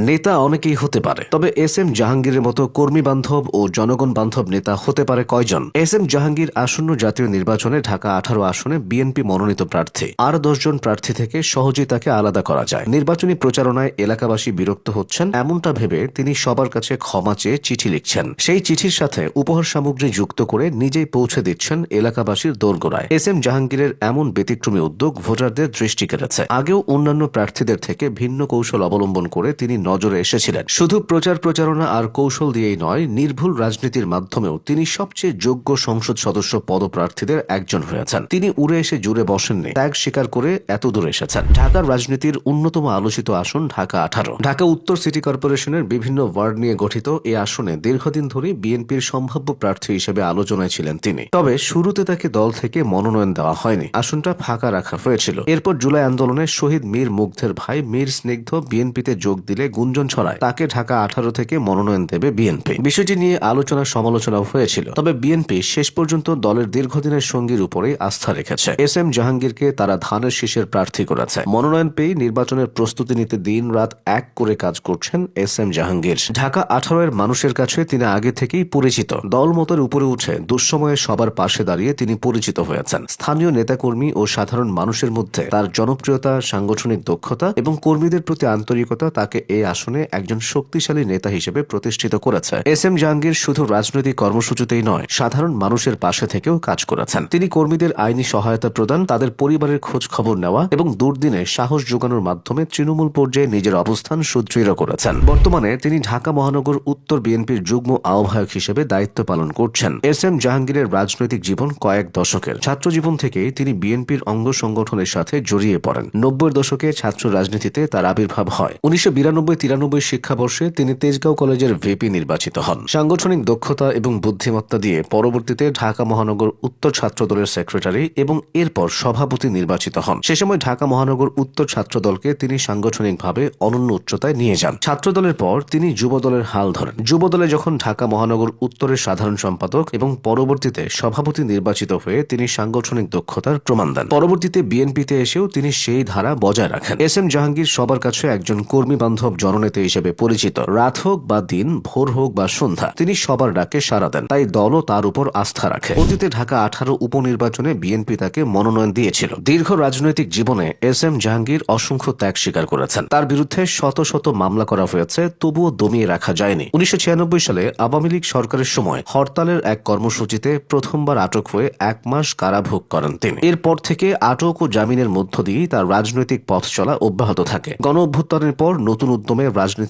নেতা অনেকেই হতে পারে, তবে এস এম জাহাঙ্গীরের মতো কর্মী বান্ধব ও জনগণ বান্ধব নেতা হতে পারে কয়জন? এস এম জাহাঙ্গীর আসন্ন জাতীয় নির্বাচনে ঢাকা 18 আসনে বিএনপি মনোনীত প্রার্থী। আর 10 জন প্রার্থী থেকে সহজেই তাকে আলাদা করা যায়। নির্বাচনী প্রচারণায় এলাকাবাসী বিরক্ত হচ্ছেন এমনটা ভেবে তিনি সবার কাছে ক্ষমা চেয়ে চিঠি লিখছেন। সেই চিঠির সাথে উপহার সামগ্রী যুক্ত করে নিজেই পৌঁছে দিচ্ছেন এলাকাবাসীর দোরগোড়ায়। এস এম জাহাঙ্গীরের এমন ব্যতিক্রমী উদ্যোগ ভোটারদের দৃষ্টি কেড়েছে। আগেও অন্যান্য প্রার্থীদের থেকে ভিন্ন কৌশল অবলম্বন করে তিনি নজরে এসেছিলেন। শুধু প্রচারণা আর কৌশল দিয়েই নয়, নির্ভুল রাজনীতির মাধ্যমেও তিনি সবচেয়ে যোগ্য সংসদ সদস্য পদপ্রার্থীদের একজন হয়েছেন। তিনি উড়ে এসে জুড়ে বসেননি, ত্যাগ স্বীকার করে এত দূর এসেছেন। ঢাকার রাজনীতির অন্যতম আলোচিত আসন ঢাকা 18। ঢাকা উত্তর সিটি কর্পোরেশনের বিভিন্ন ওয়ার্ড নিয়ে গঠিত এই আসনে দীর্ঘদিন ধরে বিএনপির সম্ভাব্য প্রার্থী হিসেবে আলোচনায় ছিলেন তিনি। তবে শুরুতে তাকে দল থেকে মনোনয়ন দেওয়া হয়নি, আসনটা ফাঁকা রাখা হয়েছিল। এরপর জুলাই আন্দোলনে শহীদ মীর মুগ্ধের ভাই মীর স্নিগ্ধ বিএনপিতে যোগ দিলে গুঞ্জন ছড়ায় তাকে ঢাকা 18 থেকে মনোনয়ন দেবে বিএনপি। বিষয়টি নিয়ে আলোচনা সমালোচনাও হয়েছিল, তবে বিএনপি শেষ পর্যন্ত দলের দীর্ঘদিনের সঙ্গীর উপরেই আস্থা রেখেছে। এস এম জাহাঙ্গীরকে তারা ধানের শীষের প্রার্থী করেছে। মনোনয়ন পেয়ে নির্বাচনের প্রস্তুতি নিতে দিন রাত এক করে কাজ করছেন এস এম জাহাঙ্গীর। ঢাকা 18 এর মানুষের কাছে তিনি আগে থেকেই পরিচিত। দলমতের উপরে উঠে দুঃসময়ে সবার পাশে দাঁড়িয়ে তিনি পরিচিত হয়েছেন। স্থানীয় নেতাকর্মী ও সাধারণ মানুষের মধ্যে তার জনপ্রিয়তা, সাংগঠনিক দক্ষতা এবং কর্মীদের প্রতি আন্তরিকতা তাকে এই আসনে একজন শক্তিশালী নেতা হিসেবে প্রতিষ্ঠিত করেছে। এস এম জাহাঙ্গীর শুধু রাজনৈতিক কর্মসূচিতেই নয়, সাধারণ মানুষের পাশে থেকেও কাজ করেছেন। তিনি কর্মীদের আইনি সহায়তা প্রদান, তাদের পরিবারের খোঁজ খবর নেওয়া এবং দুর্দিনে সাহস যোগানোর মাধ্যমে তৃণমূল পর্যায়ে নিজের অবস্থান সুদৃঢ় করেছেন। বর্তমানে তিনি ঢাকা মহানগর উত্তর বিএনপির যুগ্ম আহ্বায়ক হিসেবে দায়িত্ব পালন করছেন। এস এম জাহাঙ্গীরের রাজনৈতিক জীবন কয়েক দশকের। ছাত্র জীবন থেকেই তিনি বিএনপির অঙ্গ সংগঠনের সাথে জড়িয়ে পড়েন। 90-এর দশকে ছাত্র রাজনীতিতে তার আবির্ভাব হয়। 1992-93 শিক্ষাবর্ষে তিনি তেজগাঁও কলেজের ভিপি নির্বাচিত হন। সাংগঠনিক দক্ষতা এবং বুদ্ধিমত্তা দিয়ে পরবর্তীতে ঢাকা মহানগর উত্তর ছাত্র দলের সেক্রেটারি এবং এরপর সভাপতি নির্বাচিত হন। সে সময় ঢাকা মহানগর উত্তর ছাত্র দলকে তিনি সাংগঠনিকভাবে অনন্য উচ্চতায় নিয়ে যান। ছাত্র দলের পর তিনি যুব দলের হাল ধরেন। যুব দলে যখন ঢাকা মহানগর উত্তরের সাধারণ সম্পাদক এবং পরবর্তীতে সভাপতি নির্বাচিত হয়ে তিনি সাংগঠনিক দক্ষতার প্রমাণ দেন। পরবর্তীতে বিএনপিতে এসেও তিনি সেই ধারা বজায় রাখেন। এস এম জাহাঙ্গীর সবার কাছে একজন কর্মী বান্ধব জননেতা হিসেবে পরিচিত। রাত হোক বা দিন, ভোর হোক বা সন্ধ্যা, তিনি সবার ডাকে সাড়া দেন। তাই দলও তার উপর আস্থা রাখে। অতীতে ঢাকা 18 উপনির্বাচনে বিএনপি তাকে মনোনয়ন দিয়েছিল। দীর্ঘ রাজনৈতিক জীবনে এস এম জাহাঙ্গীর অসংখ্য ত্যাগ স্বীকার করেছেন। তার বিরুদ্ধে শত শত মামলা করা হয়েছে, তবুও দমিয়ে রাখা যায়নি। 1996 সালে আওয়ামী লীগ সরকারের সময় হরতালের এক কর্মসূচিতে প্রথমবার আটক হয়ে 1 মাস কারাভোগ করেন তিনি। এরপর থেকে আটক ও জামিনের মধ্য দিয়েই তার রাজনৈতিক পথ চলা অব্যাহত থাকে। গণ অভ্যুত্থানের পর নতুন উদ্যমে রাজনীতি